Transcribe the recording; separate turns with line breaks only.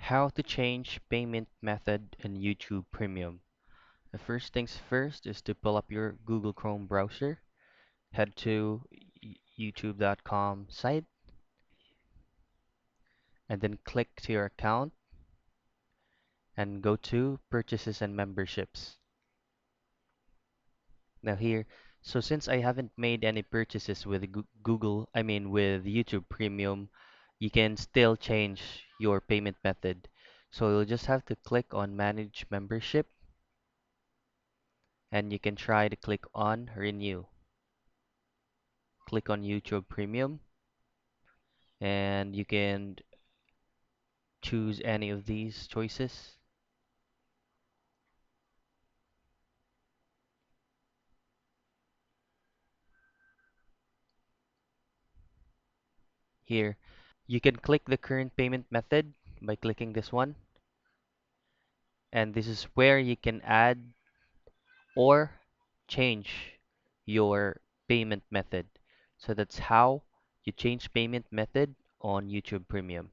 How to change payment method in YouTube Premium. The first things first is to pull up your Google Chrome browser, head to youtube.com site, and then click to your account and go to purchases and memberships. Now here, so since I haven't made any purchases with Google, I mean with YouTube Premium, you can still change your payment method. So you'll just have to click on Manage Membership and you can try to click on Renew. Click on YouTube Premium and you can choose any of these choices. Here, you can click the current payment method by clicking this one, and this is where you can add or change your payment method. So that's how you change payment method on YouTube Premium.